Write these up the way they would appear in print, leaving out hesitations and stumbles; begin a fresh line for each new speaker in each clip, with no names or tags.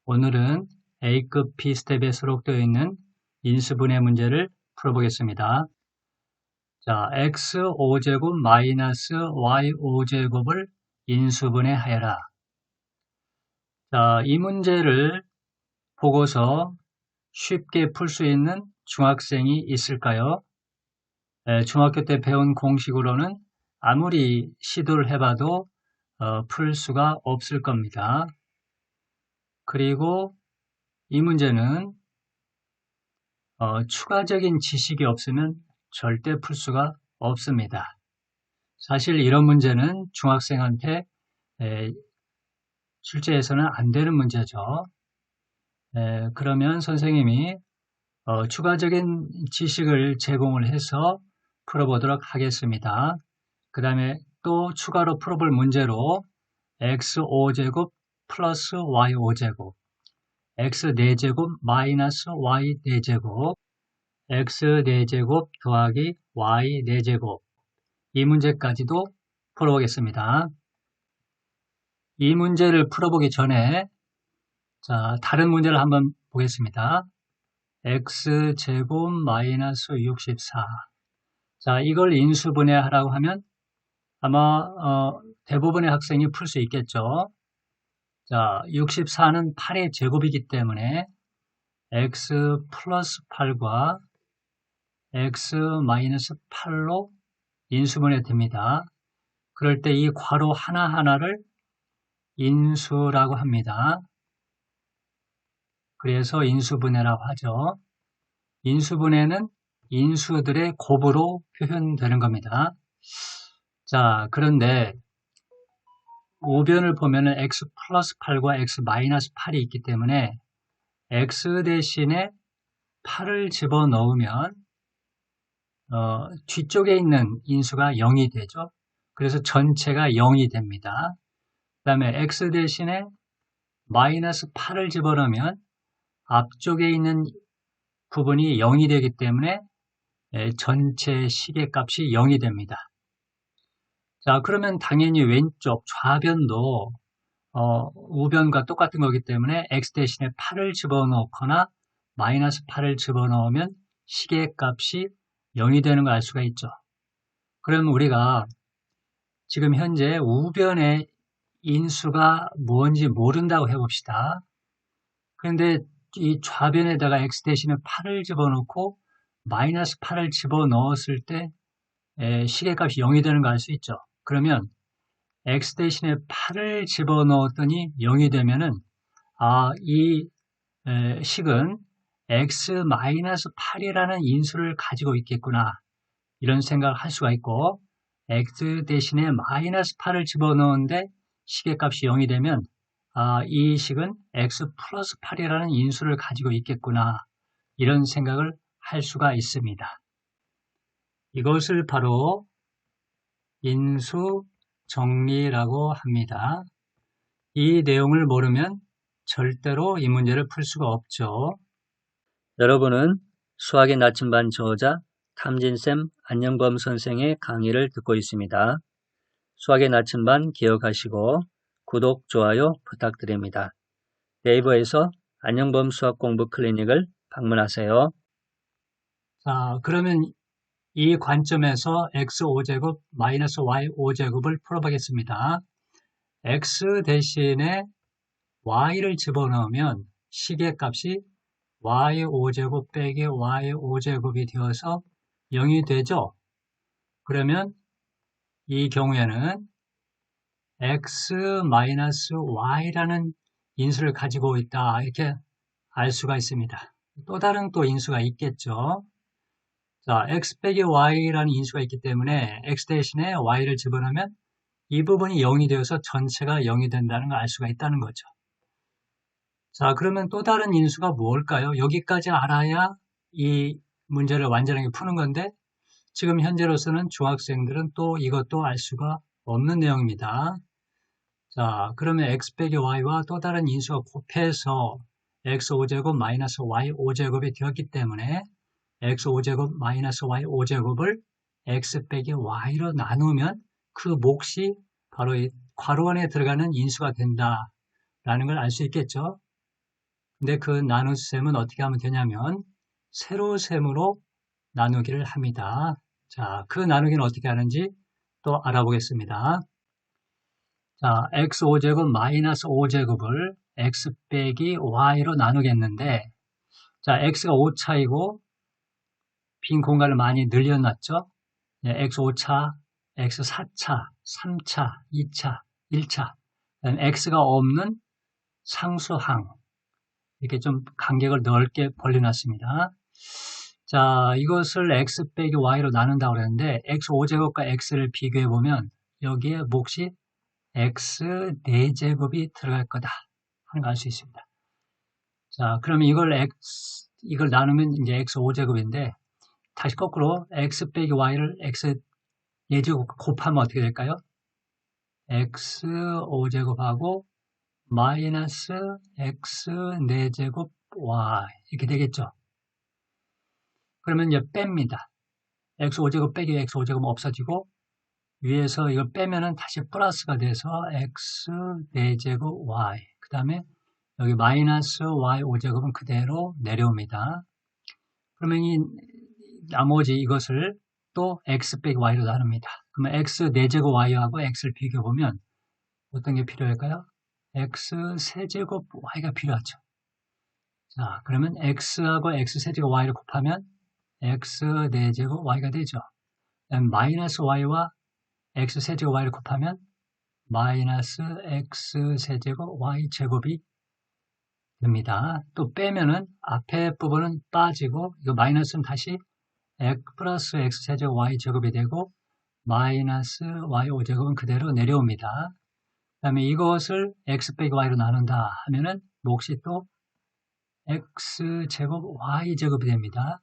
오늘은 A급 B스텝에 수록되어 있는 인수분해 문제를 풀어보겠습니다. 자, x5제곱 마이너스 y5제곱을 인수분해하여라. 자, 이 문제를 보고서 쉽게 풀 수 있는 중학생이 있을까요? 중학교 때 배운 공식으로는 아무리 시도를 해봐도 풀 수가 없을 겁니다. 그리고 이 문제는 추가적인 지식이 없으면 절대 풀 수가 없습니다. 사실 이런 문제는 중학생한테 출제해서는 안 되는 문제죠. 그러면 선생님이 추가적인 지식을 제공을 해서 풀어보도록 하겠습니다. 그 다음에 또 추가로 풀어볼 문제로 x5제곱 플러스 y5제곱 x4제곱 마이너스 y4제곱 x4제곱 더하기 y4제곱 이 문제까지도 풀어보겠습니다. 이 문제를 풀어보기 전에 자, 다른 문제를 한번 보겠습니다. x제곱 마이너스 64 자, 이걸 인수분해하라고 하면 아마 대부분의 학생이 풀 수 있겠죠. 자, 64는 8의 제곱이기 때문에 x 플러스 8과 x 마이너스 8로 인수분해 됩니다. 그럴 때 이 괄호 하나하나를 인수라고 합니다. 그래서 인수분해라고 하죠. 인수분해는 인수들의 곱으로 표현되는 겁니다. 자, 그런데 우변을 보면은 x 플러스 8과 x 마이너스 8이 있기 때문에 x 대신에 8을 집어넣으면 뒤쪽에 있는 인수가 0이 되죠. 그래서 전체가 0이 됩니다. 그 다음에 x 대신에 마이너스 8을 집어넣으면 앞쪽에 있는 부분이 0이 되기 때문에 전체 시계값이 0이 됩니다. 자, 그러면 당연히 왼쪽 좌변도 우변과 똑같은 거기 때문에 x 대신에 8을 집어넣거나 마이너스 8을 집어넣으면 시계값이 0이 되는 걸 알 수가 있죠. 그럼 우리가 지금 현재 우변의 인수가 뭔지 모른다고 해봅시다. 그런데 이 좌변에다가 x 대신에 8을 집어넣고 마이너스 8을 집어넣었을 때 시계값이 0이 되는 걸 알 수 있죠. 그러면 x 대신에 8을 집어넣었더니 0이 되면은 이 식은 x-8이라는 인수를 가지고 있겠구나 이런 생각을 할 수가 있고 x 대신에 마이너스 8을 집어넣었는데 시계값이 0이 되면 이 식은 x 플러스 8이라는 인수를 가지고 있겠구나 이런 생각을 할 수가 있습니다. 이것을 바로 인수 정리라고 합니다. 이 내용을 모르면 절대로 이 문제를 풀 수가 없죠. 여러분은 수학의 나침반 저자 탐진쌤 안녕범 선생의 강의를 듣고 있습니다. 수학의 나침반 기억하시고 구독, 좋아요 부탁드립니다. 네이버에서 안녕범 수학공부 클리닉을 방문하세요. 자, 그러면 이 관점에서 x5제곱 마이너스 y5제곱을 풀어보겠습니다. x 대신에 y를 집어넣으면 시계값이 y5제곱 빼기 y5제곱이 되어서 0이 되죠. 그러면 이 경우에는 x-y라는 인수를 가지고 있다 이렇게 알 수가 있습니다. 또 다른 인수가 있겠죠. 자, x 빼기 y라는 인수가 있기 때문에 x 대신에 y를 집어넣으면 이 부분이 0이 되어서 전체가 0이 된다는 걸 알 수가 있다는 거죠. 자, 그러면 또 다른 인수가 뭘까요? 여기까지 알아야 이 문제를 완전하게 푸는 건데 지금 현재로서는 중학생들은 또 이것도 알 수가 없는 내용입니다. 자, 그러면 x 빼기 y와 또 다른 인수가 곱해서 x5제곱 마이너스 y5제곱이 되었기 때문에 x5제곱 마이너스 y5제곱을 x 빼기 y로 나누면 그 몫이 바로 이 괄호 안에 들어가는 인수가 된다라는 걸 알 수 있겠죠. 근데 그 나눗셈은 어떻게 하면 되냐면 세로셈으로 나누기를 합니다. 자, 그 나누기는 어떻게 하는지 또 알아보겠습니다. 자, x5제곱 마이너스 5제곱을 x 빼기 y로 나누겠는데, 자, x가 5차이고 빈 공간을 많이 늘려놨죠? 네, x5차, x4차, 3차, 2차, 1차, x가 없는 상수항, 이렇게 좀 간격을 넓게 벌려놨습니다. 자, 이것을 x 빼기 y로 나눈다고 그랬는데 x5제곱과 x를 비교해보면 여기에 몫이 x 4제곱이 들어갈 거다 하는 걸 알 수 있습니다. 자, 그러면 이걸 나누면 이제 x 5제곱인데 다시 거꾸로 x 빼기 y를 x 4제곱 곱하면 어떻게 될까요? x 5제곱하고 마이너스 x 4제곱 y 이렇게 되겠죠. 그러면 이제 뺍니다. x 5제곱 빼기 x 5제곱 없어지고 위에서 이걸 빼면은 다시 플러스가 돼서 x 4제곱 y 그 다음에 여기 마이너스 y 5제곱은 그대로 내려옵니다. 그러면 이 나머지 이것을 또 x 빼기 y로 나눕니다. 그러면 x 4제곱 y하고 x를 비교해보면 어떤 게 필요할까요? x 세제곱 y가 필요하죠. 자, 그러면 x하고 x 세제곱 y를 곱하면 x 4제곱 y가 되죠. 마이너스 y와 x 세제곱 y를 곱하면 마이너스 x 세제곱 y 제곱이 됩니다. 또 빼면은 앞에 부분은 빠지고 이거 마이너스는 다시 x 플러스 x 세제곱 y 제곱이 되고 마이너스 y 5제곱은 그대로 내려옵니다. 그 다음에 이것을 x 빼기 y로 나눈다 하면은 몫이 또 x 제곱 y 제곱이 됩니다.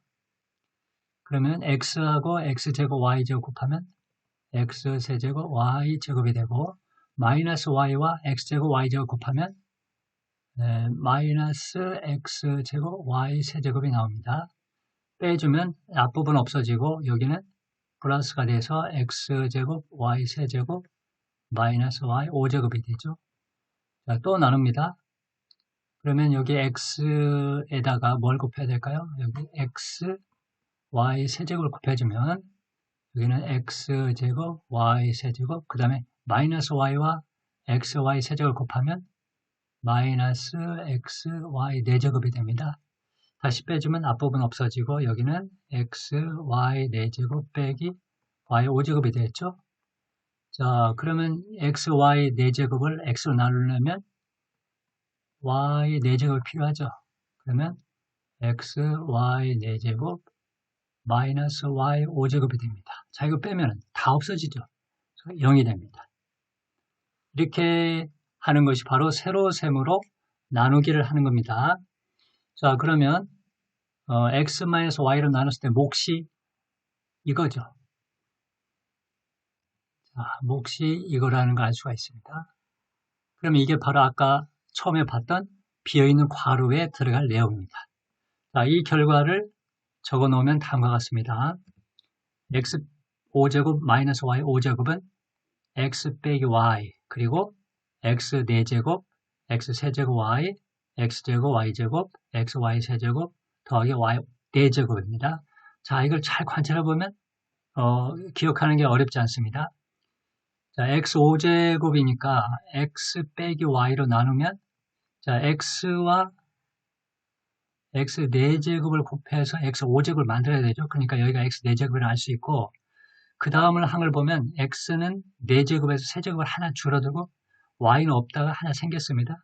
그러면 x하고 x 제곱 y 제곱 곱하면 x 세제곱 y 제곱이 되고 마이너스 y와 x 제곱 y 제곱 곱하면 마이너스 x 제곱 y 세제곱이 나옵니다. 빼주면 앞부분 없어지고 여기는 플러스가 돼서 x 제곱 y 세제곱 마이너스 y 5제곱이 되죠. 자, 또 나눕니다. 그러면 여기 x에다가 뭘 곱해야 될까요? 여기 x y 세제곱을 곱해주면 여기는 x 제곱 y 세제곱 그 다음에 마이너스 y와 x y 세제곱을 곱하면 마이너스 x y 4제곱이 됩니다. 다시 빼주면 앞부분 없어지고 여기는 x y 4제곱 빼기 y 5제곱이 되겠죠. 자, 그러면 x y 4제곱을 x로 나누려면 y 4제곱이 필요하죠. 그러면 x y 4제곱 마이너스 y 5제곱이 됩니다. 자, 이거 빼면 다 없어지죠. 0이 됩니다. 이렇게 하는 것이 바로 세로셈으로 나누기를 하는 겁니다. 자, 그러면 x-y로 나눴을 때 몫이 이거죠. 자, 몫이 이거라는 걸 알 수가 있습니다. 그러면 이게 바로 아까 처음에 봤던 비어있는 괄호에 들어갈 내용입니다. 자, 이 결과를 적어 놓으면 다음과 같습니다. x 5제곱 마이너스 y 5제곱은 x 빼기 y 그리고 x 4제곱 x 세제곱 y x제곱 y제곱 x y 세제곱 더하기 y 4제곱입니다. 자, 이걸 잘 관찰해 보면 기억하는 게 어렵지 않습니다. 자, x 5제곱이니까 x 빼기 y로 나누면 자, x와 x 4제곱을 곱해서 x 5제곱을 만들어야 되죠. 그러니까 여기가 x 4제곱이라고 할 수 있고 그 다음을 항을 보면 x는 4제곱에서 세제곱을 하나 줄어들고 y는 없다가 하나 생겼습니다.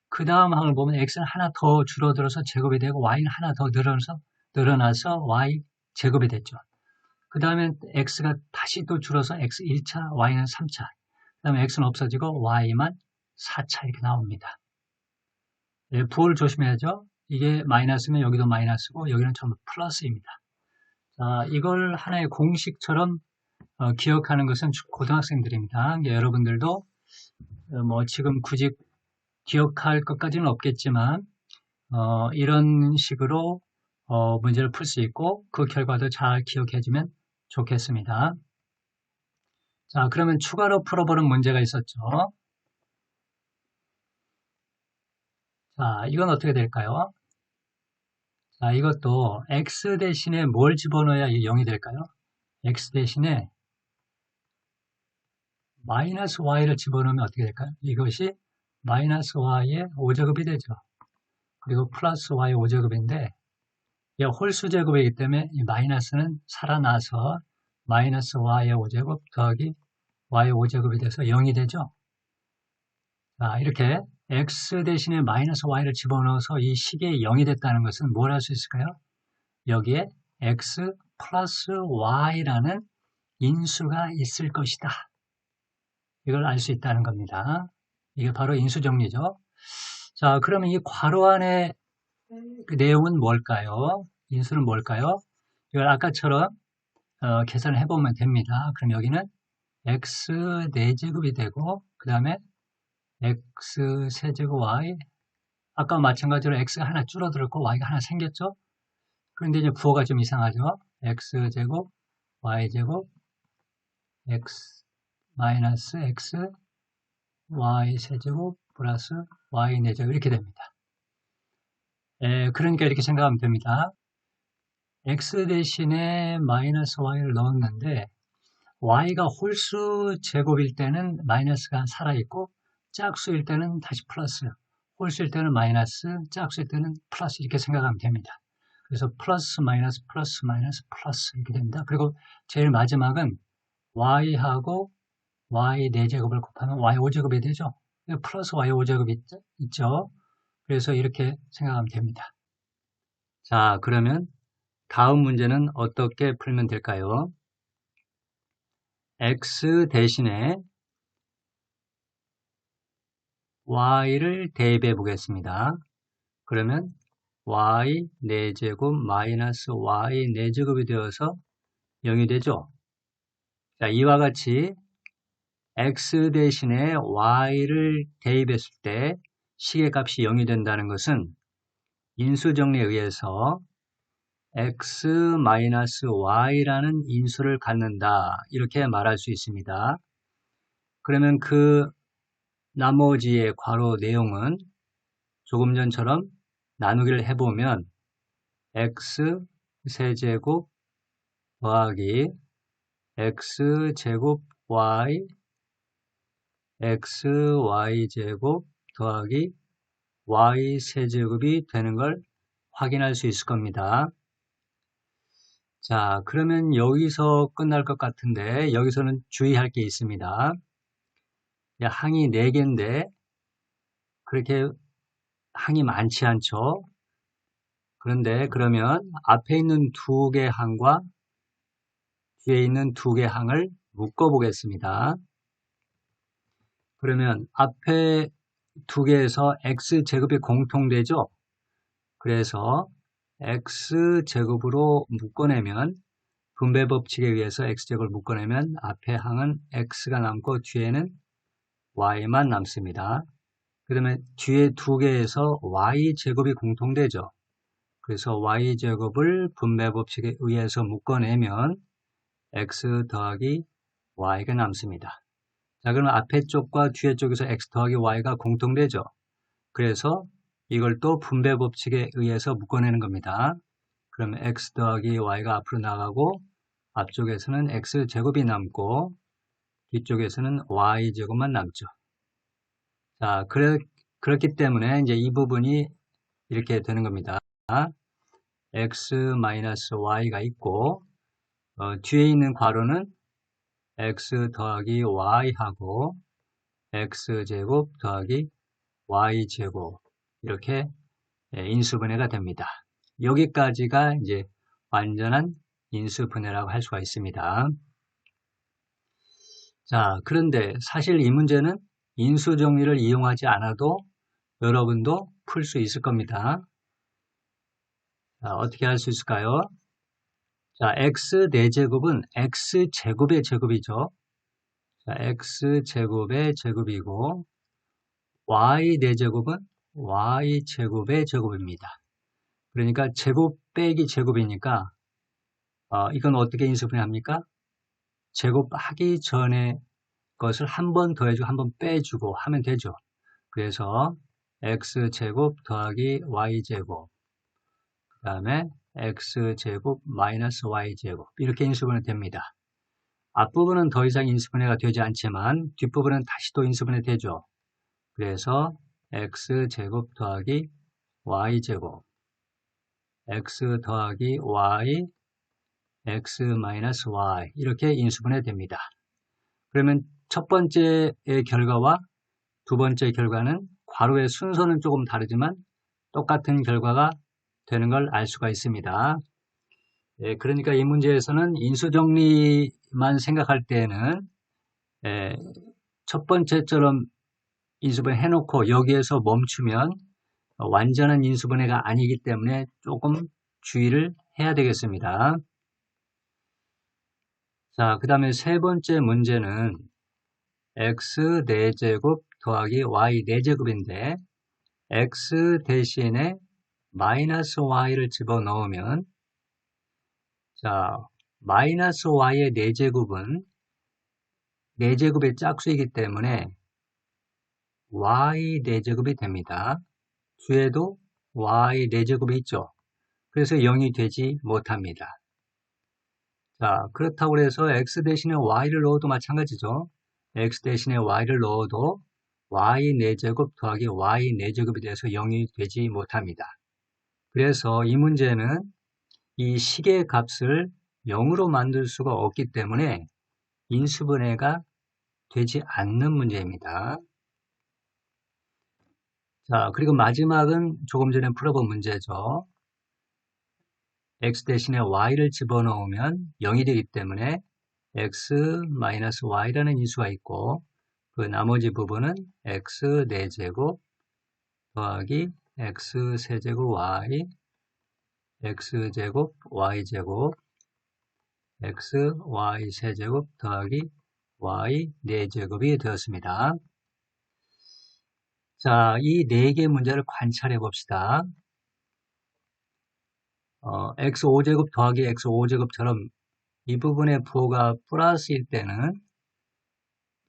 그 다음 항을 보면 x는 하나 더 줄어들어서 제곱이 되고 y는 하나 더 늘어나서 y 제곱이 됐죠. 그 다음에 x가 다시 또 줄어서 x 1차, y는 3차. 그 다음에 x는 없어지고 y만 4차 이렇게 나옵니다. 네, 부호를 조심해야죠. 이게 마이너스면 여기도 마이너스고 여기는 전부 플러스입니다. 자, 이걸 하나의 공식처럼 기억하는 것은 고등학생들입니다. 여러분들도 뭐 지금 굳이 기억할 것까지는 없겠지만 이런 식으로 문제를 풀 수 있고 그 결과도 잘 기억해주면 좋겠습니다. 자, 그러면 추가로 풀어보는 문제가 있었죠. 자, 이건 어떻게 될까요? 자, 이것도 x 대신에 뭘 집어넣어야 0이 될까요? x 대신에 마이너스 y를 집어넣으면 어떻게 될까요? 이것이 마이너스 y의 5제곱이 되죠. 그리고 플러스 y 5제곱인데 이 홀수 제곱이기 때문에 이 마이너스는 살아나서 마이너스 y의 5제곱 더하기 y의 5제곱이 돼서 0이 되죠. 자, 이렇게 x 대신에 마이너스 y를 집어넣어서 이 식이 0이 됐다는 것은 뭘 할 수 있을까요? 여기에 x 플러스 y라는 인수가 있을 것이다. 이걸 알 수 있다는 겁니다. 이게 바로 인수정리죠. 자, 그러면 이 괄호 안에 그 내용은 뭘까요? 인수는 뭘까요? 이걸 아까처럼 계산을 해보면 됩니다. 그럼 여기는 x 4제곱이 되고 그 다음에 x 세제곱 y 아까 마찬가지로 x가 하나 줄어들었고 y가 하나 생겼죠? 그런데 이제 부호가 좀 이상하죠? x제곱 y제곱 x 마이너스 x y 세제곱 플러스 y 4제곱 이렇게 됩니다. 그러니까 이렇게 생각하면 됩니다. x 대신에 마이너스 y를 넣었는데 y가 홀수 제곱일 때는 마이너스가 살아있고 짝수일 때는 다시 플러스, 홀수일 때는 마이너스, 짝수일 때는 플러스 이렇게 생각하면 됩니다. 그래서 플러스 마이너스 플러스 마이너스 플러스 이렇게 됩니다. 그리고 제일 마지막은 y하고 y 4제곱을 곱하면 y 5제곱이 되죠. 플러스 y 5제곱이 있죠. 그래서 이렇게 생각하면 됩니다. 자, 그러면 다음 문제는 어떻게 풀면 될까요? x 대신에 y를 대입해 보겠습니다. 그러면 y 4제곱 마이너스 y 4제곱이 되어서 0이 되죠. 자, 이와 같이 x 대신에 y를 대입했을 때 식의 값이 0이 된다는 것은 인수정리에 의해서 x 마이너스 y라는 인수를 갖는다. 이렇게 말할 수 있습니다. 그러면 그 나머지의 괄호 내용은 조금 전처럼 나누기를 해보면 x 세제곱 더하기 x 제곱 y xy 제곱 더하기 y 세제곱이 되는 걸 확인할 수 있을 겁니다. 자, 그러면 여기서 끝날 것 같은데 여기서는 주의할 게 있습니다. 항이 4개인데 그렇게 항이 많지 않죠. 그런데 그러면 앞에 있는 2개 항과 뒤에 있는 2개 항을 묶어 보겠습니다. 그러면 앞에 2개에서 x제곱이 공통되죠. 그래서 x제곱으로 묶어내면 분배 법칙에 의해서 x제곱을 묶어내면 앞에 항은 x가 남고 뒤에는 y만 남습니다. 그러면 뒤에 2개에서 y제곱이 공통되죠. 그래서 y제곱을 분배 법칙에 의해서 묶어내면 x 더하기 y가 남습니다. 자, 그러면 앞에 쪽과 뒤에 쪽에서 x 더하기 y가 공통되죠. 그래서 이걸 또 분배 법칙에 의해서 묶어내는 겁니다. 그러면 x 더하기 y가 앞으로 나가고 앞쪽에서는 x제곱이 남고 뒤쪽에서는 y제곱만 남죠. 자, 그렇기 때문에 이제 이 부분이 이렇게 되는 겁니다. x-y가 있고 뒤에 있는 괄호는 x 더하기 y하고 x제곱 더하기 y제곱 이렇게 인수분해가 됩니다. 여기까지가 이제 완전한 인수분해라고 할 수가 있습니다. 자, 그런데 사실 이 문제는 인수정리를 이용하지 않아도 여러분도 풀 수 있을 겁니다. 자, 어떻게 할 수 있을까요? 자, x 4제곱은 x제곱의 제곱이죠. 자, x제곱의 제곱이고 y 4제곱은 y제곱의 제곱입니다. 그러니까 제곱 빼기 제곱이니까 이건 어떻게 인수분해합니까? 제곱하기 전에 것을 한 번 더해주고 한 번 빼주고 하면 되죠. 그래서 x제곱 더하기 y제곱, 그 다음에 x제곱 마이너스 y제곱, 이렇게 인수분해 됩니다. 앞부분은 더 이상 인수분해가 되지 않지만 뒷부분은 다시 또 인수분해 되죠. 그래서 x제곱 더하기 y제곱, x 더하기 y, x 마이너스 y, 이렇게 인수분해 됩니다. 그러면 첫 번째의 결과와 두 번째 결과는 괄호의 순서는 조금 다르지만 똑같은 결과가 되는 걸 알 수가 있습니다. 그러니까 이 문제에서는 인수정리만 생각할 때에는 첫 번째처럼 인수분해 해놓고 여기에서 멈추면 완전한 인수분해가 아니기 때문에 조금 주의를 해야 되겠습니다. 자, 그 다음에 세 번째 문제는 x 4제곱 더하기 y 4제곱인데 x 대신에 마이너스 y를 집어넣으면, 자, 마이너스 y의 4제곱은 4제곱의 짝수이기 때문에 y 4제곱이 됩니다. 뒤에도 y 4제곱이 있죠. 그래서 0이 되지 못합니다. 자, 그렇다고 해서 x 대신에 y를 넣어도 마찬가지죠. x 대신에 y를 넣어도 y 4제곱 더하기 y 4제곱이 돼서 0이 되지 못합니다. 그래서 이 문제는 이 식의 값을 0으로 만들 수가 없기 때문에 인수분해가 되지 않는 문제입니다. 자, 그리고 마지막은 조금 전에 풀어본 문제죠. x 대신에 y를 집어넣으면 0이 되기 때문에 x-y라는 인수가 있고, 그 나머지 부분은 x 4제곱 더하기 x 세제곱 y, x제곱 y제곱, x y 세제곱 더하기 y 4제곱이 되었습니다. 자, 이 4개 문제를 관찰해 봅시다. x 5제곱 더하기 x 5제곱처럼 이 부분의 부호가 플러스일 때는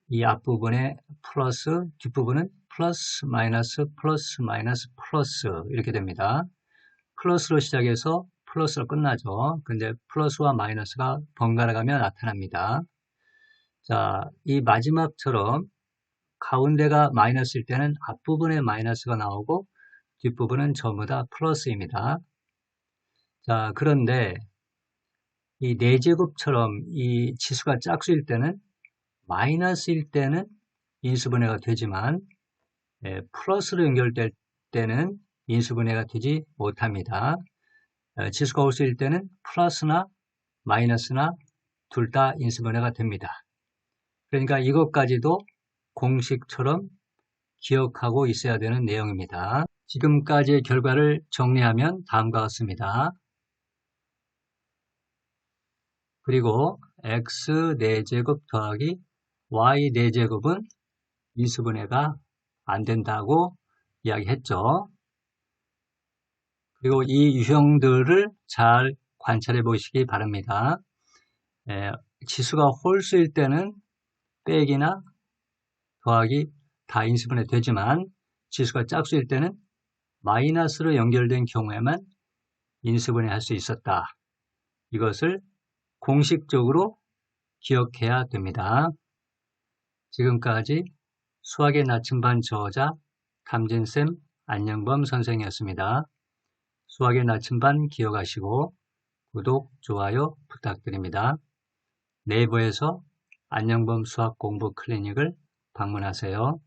이 앞부분에 플러스, 뒷부분은 플러스 마이너스 플러스 마이너스 플러스 이렇게 됩니다. 플러스로 시작해서 플러스로 끝나죠. 근데 플러스와 마이너스가 번갈아 가며 나타납니다. 자, 이 마지막처럼 가운데가 마이너스일 때는 앞부분에 마이너스가 나오고 뒷부분은 전부 다 플러스입니다. 자, 그런데 이 4제곱처럼 이 지수가 짝수일 때는 마이너스일 때는 인수분해가 되지만 플러스로 연결될 때는 인수분해가 되지 못합니다. 지수가 홀수일 때는 플러스나 마이너스나 둘 다 인수분해가 됩니다. 그러니까 이것까지도 공식처럼 기억하고 있어야 되는 내용입니다. 지금까지의 결과를 정리하면 다음과 같습니다. 그리고 x 4제곱 더하기 y 4제곱은 인수분해가 안 된다고 이야기했죠. 그리고 이 유형들을 잘 관찰해 보시기 바랍니다. 지수가 홀수일 때는 빼기나 더하기 다 인수분해 되지만 지수가 짝수일 때는 마이너스로 연결된 경우에만 인수분해 할 수 있었다. 이것을 공식적으로 기억해야 됩니다. 지금까지 수학의 나침반 저자 탐진쌤 안녕범 선생이었습니다. 수학의 나침반 기억하시고 구독, 좋아요 부탁드립니다. 네이버에서 안녕범 수학 공부 클리닉을 방문하세요.